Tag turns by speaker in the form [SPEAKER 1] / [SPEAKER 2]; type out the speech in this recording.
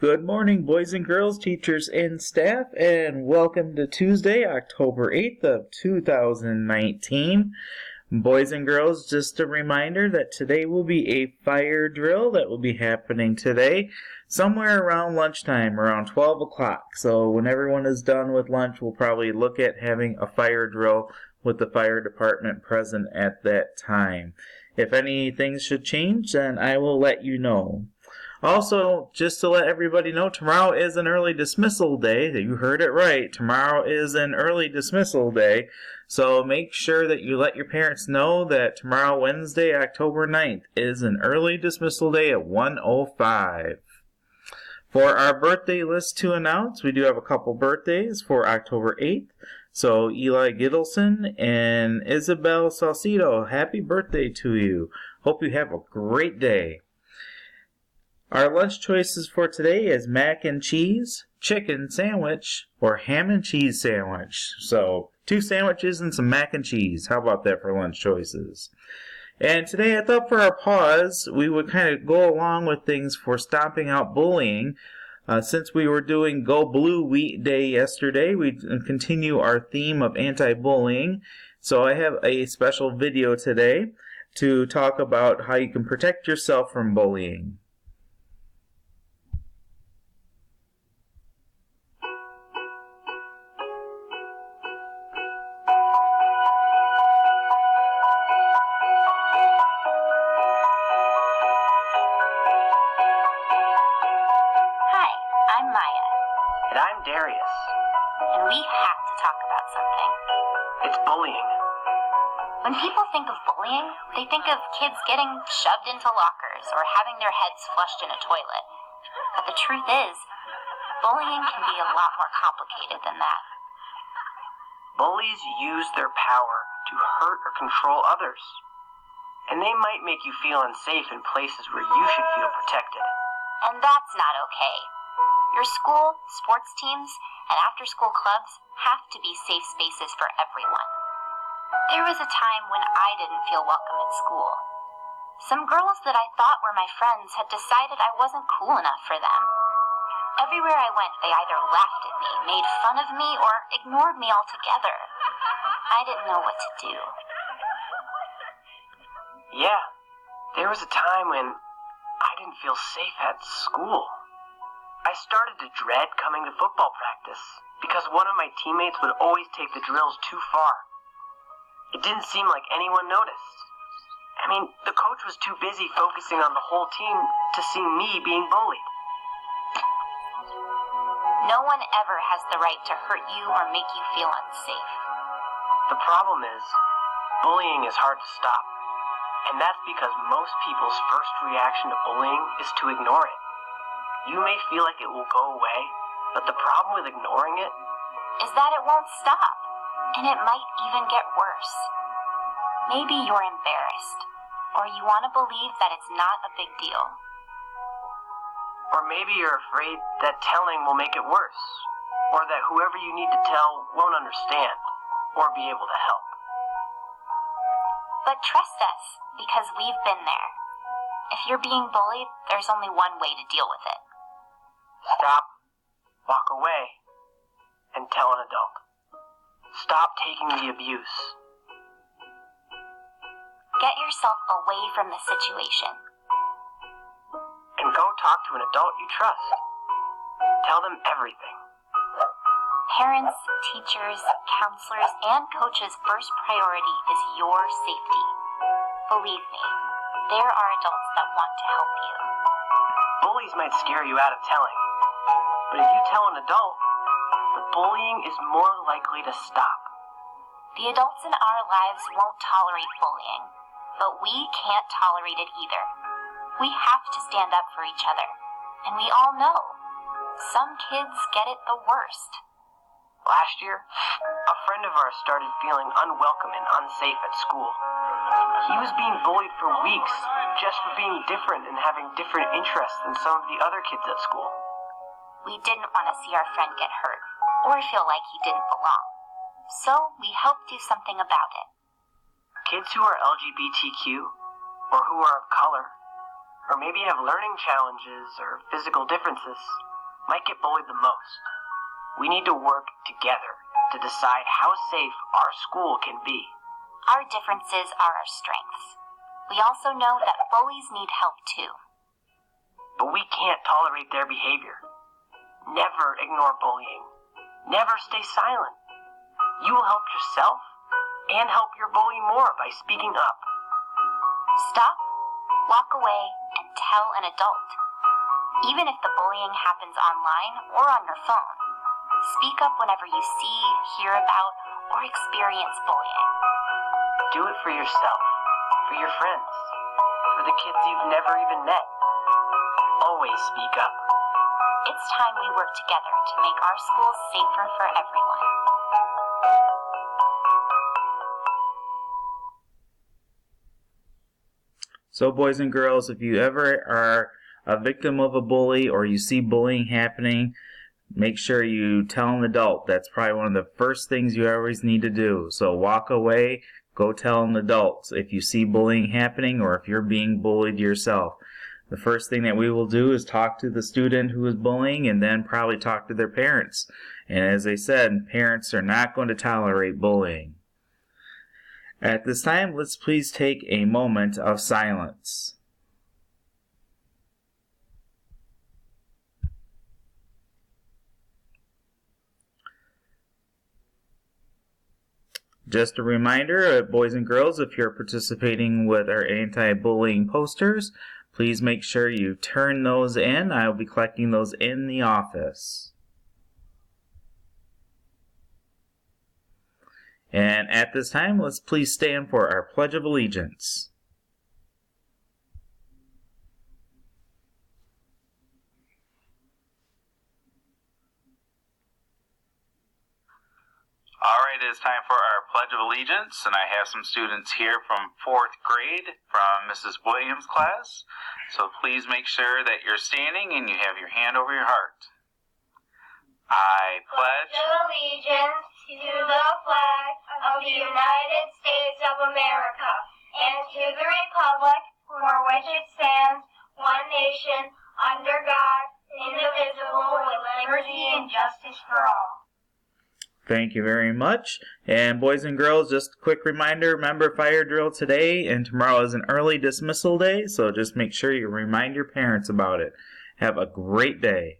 [SPEAKER 1] Good morning, boys and girls, teachers and staff, and welcome to Tuesday, October 8th of 2019. Boys and girls, just a reminder that today will be a fire drill that will be happening today, somewhere around lunchtime, around 12 o'clock. So when everyone is done with lunch, we'll probably look at having a fire drill with the fire department present at that time. If anything should change, then I will let you know. Also, just to let everybody know, tomorrow is an early dismissal day. You heard it right. Tomorrow is an early dismissal day. So make sure that you let your parents know that tomorrow, Wednesday, October 9th, is an early dismissal day at 1:05. For our birthday list to announce, we do have a couple birthdays for October 8th. So Eli Gittleson and Isabel Salcido, happy birthday to you. Hope you have a great day. Our lunch choices for today is mac and cheese, chicken sandwich, or ham and cheese sandwich. So 2 sandwiches and some mac and cheese. How about that for lunch choices? And today I thought for our pause, we would kind of go along with things for stomping out bullying. Since we were doing Go Blue Wheat Day yesterday, we continue our theme of anti-bullying. So I have a special video today to talk about how you can protect yourself from bullying.
[SPEAKER 2] Darius. And we have to talk about something. It's bullying. When people think of bullying, they think of kids getting shoved into lockers or having their heads flushed in a toilet. But the truth is, bullying can be a lot more complicated than that. Bullies use their power to hurt or control others. And they might make you feel unsafe in places where you should feel protected. And that's not okay. Your school, sports teams, and after-school clubs have to be safe spaces for everyone. There was a time when I didn't feel welcome at school. Some girls that I thought were my friends had decided I wasn't cool enough for them. Everywhere I went, they either laughed at me, made fun of me, or ignored me altogether. I didn't know what to do. Yeah, there was a time when I didn't feel safe at school. I started to dread coming to football practice because one of my teammates would always take the drills too far. It didn't seem like anyone noticed. I mean, the coach was too busy focusing on the whole team to see me being bullied. No one ever has the right to hurt you or make you feel unsafe. The problem is, bullying is hard to stop. And that's because most people's first reaction to bullying is to ignore it. You may feel like it will go away, but the problem with ignoring it is that it won't stop, and it might even get worse. Maybe you're embarrassed, or you want to believe that it's not a big deal. Or maybe you're afraid that telling will make it worse, or that whoever you need to tell won't understand, or be able to help. But trust us, because we've been there. If you're being bullied, there's only one way to deal with it. Stop, walk away, and tell an adult. Stop taking the abuse. Get yourself away from the situation. And go talk to an adult you trust. Tell them everything. Parents, teachers, counselors, and coaches' first priority is your safety. Believe me, there are adults that want to help you. Bullies might scare you out of telling, but if you tell an adult, the bullying is more likely to stop. The adults in our lives won't tolerate bullying, but we can't tolerate it either. We have to stand up for each other, and we all know, some kids get it the worst. Last year, a friend of ours started feeling unwelcome and unsafe at school. He was being bullied for weeks just for being different and having different interests than some of the other kids at school. We didn't want to see our friend get hurt or feel like he didn't belong. So we helped do something about it. Kids who are LGBTQ or who are of color or maybe have learning challenges or physical differences might get bullied the most. We need to work together to decide how safe our school can be. Our differences are our strengths. We also know that bullies need help too. But we can't tolerate their behavior. Never ignore bullying. Never stay silent. You will help yourself and help your bully more by speaking up. Stop, walk away, and tell an adult. Even if the bullying happens online or on your phone, speak up whenever you see, hear about, or experience bullying. Do it for yourself, for your friends, for the kids you've never even met. Always speak up. It's time we work together to make our schools safer for everyone.
[SPEAKER 1] So, boys and girls, if you ever are a victim of a bully or you see bullying happening, make sure you tell an adult. That's probably one of the first things you always need to do. So walk away, go tell an adult if you see bullying happening or if you're being bullied yourself. The first thing that we will do is talk to the student who is bullying and then probably talk to their parents. And as I said, parents are not going to tolerate bullying. At this time, let's please take a moment of silence. Just a reminder, boys and girls, if you're participating with our anti-bullying posters, please make sure you turn those in. I'll be collecting those in the office. And at this time, let's please stand for our Pledge of Allegiance.
[SPEAKER 3] Alright, it is time for our Pledge of Allegiance, and I have some students here from 4th grade from Mrs. Williams' class. So please make sure that you're standing and you have your hand over your heart. I pledge
[SPEAKER 4] allegiance to the flag of the United States of America and to the republic for which it stands, one nation, under God, indivisible, with liberty and justice for all.
[SPEAKER 1] Thank you very much. And boys and girls, just a quick reminder, remember fire drill today and tomorrow is an early dismissal day, so just make sure you remind your parents about it. Have a great day.